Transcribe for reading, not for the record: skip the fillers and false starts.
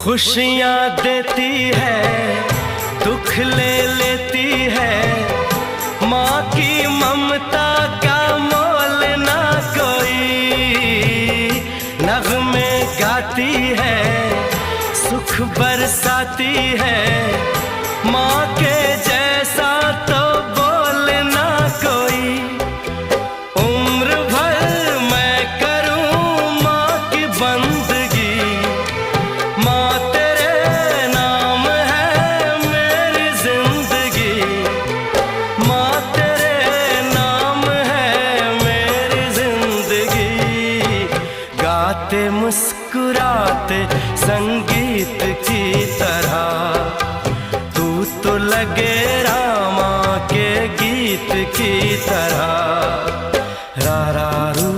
खुशियाँ देती है, दुख ले लेती है। माँ की ममता का मोल ना कोई। नगमे गाती है, सुख बरसाती है। माँ के जैसा तो बोल ना कोई। उम्र भर मैं करूँ माँ की बंदगी। माँ तेरे नाम है मेरी जिंदगी। माँ तेरे नाम है मेरी जिंदगी। गाते मुस्कुराते संगीत की तरह तू तो लगे रामा के गीत की तरह। रा रा रू